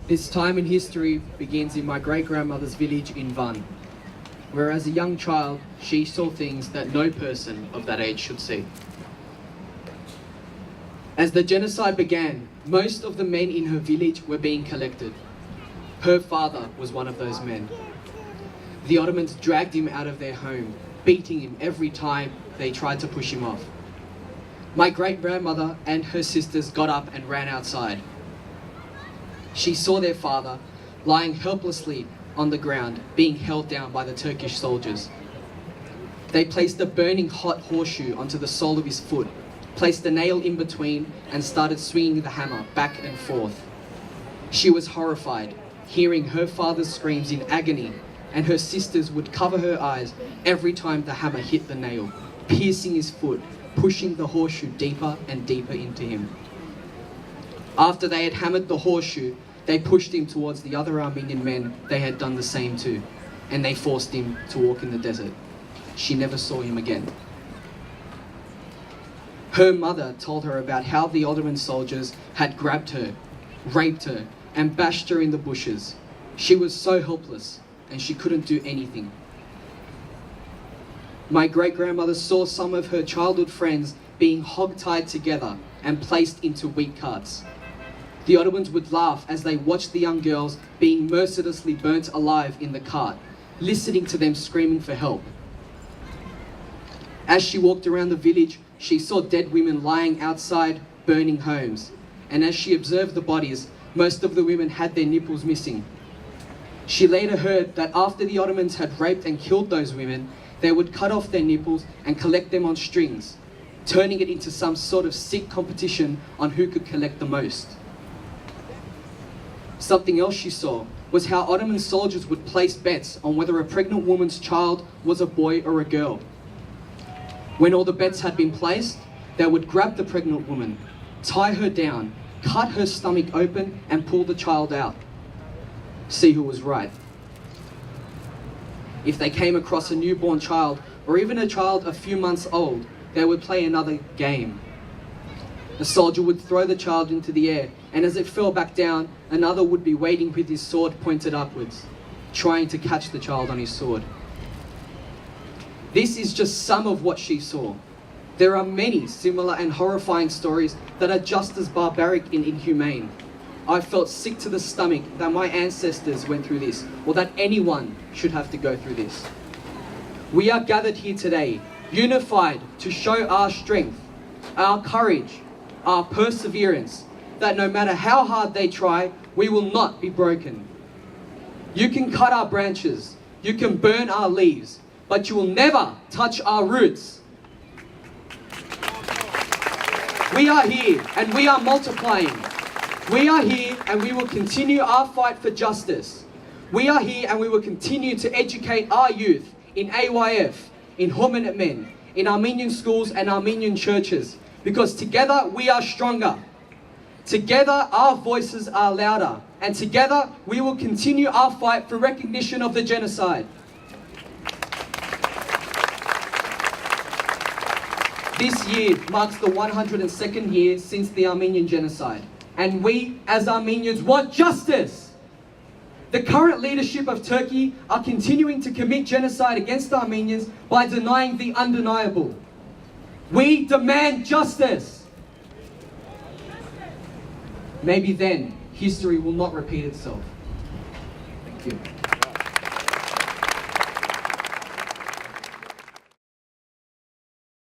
This time in history begins in my great-grandmother's village in Van, where as a young child she saw things that no person of that age should see. As the genocide began, most of the men in her village were being collected. Her father was one of those men. The Ottomans dragged him out of their home, beating him every time they tried to push him off. My great-grandmother and her sisters got up and ran outside. She saw their father lying helplessly on the ground, being held down by the Turkish soldiers. They placed a burning hot horseshoe onto the sole of his foot, placed a nail in between, and started swinging the hammer back and forth. She was horrified, hearing her father's screams in agony, and her sisters would cover her eyes every time the hammer hit the nail, piercing his foot, pushing the horseshoe deeper and deeper into him. After they had hammered the horseshoe, they pushed him towards the other Armenian men they had done the same to, and they forced him to walk in the desert. She never saw him again. Her mother told her about how the Ottoman soldiers had grabbed her, raped her, and bashed her in the bushes. She was so helpless, and she couldn't do anything. My great-grandmother saw some of her childhood friends being hog-tied together and placed into wheat carts. The Ottomans would laugh as they watched the young girls being mercilessly burnt alive in the cart, listening to them screaming for help. As she walked around the village, she saw dead women lying outside burning homes, and as she observed the bodies, most of the women had their nipples missing. She later heard that after the Ottomans had raped and killed those women, they would cut off their nipples and collect them on strings, turning it into some sort of sick competition on who could collect the most. Something else she saw was how Ottoman soldiers would place bets on whether a pregnant woman's child was a boy or a girl. When all the bets had been placed, they would grab the pregnant woman, tie her down, cut her stomach open and pull the child out. See who was right. If they came across a newborn child or even a child a few months old, they would play another game. The soldier would throw the child into the air, and as it fell back down, another would be waiting with his sword pointed upwards, trying to catch the child on his sword. This is just some of what she saw. There are many similar and horrifying stories that are just as barbaric and inhumane. I felt sick to the stomach that my ancestors went through this, or that anyone should have to go through this. We are gathered here today, unified to show our strength, our courage, our perseverance, that no matter how hard they try, we will not be broken. You can cut our branches, you can burn our leaves, but you will never touch our roots. We are here and we are multiplying. We are here and we will continue our fight for justice. We are here and we will continue to educate our youth in AYF, in Homenetmen, in Armenian schools and Armenian churches, because together we are stronger. Together our voices are louder, and together we will continue our fight for recognition of the genocide. This year marks the 102nd year since the Armenian genocide, and we as Armenians want justice. The current leadership of Turkey are continuing to commit genocide against Armenians by denying the undeniable. We demand justice. Maybe then history will not repeat itself. Thank you.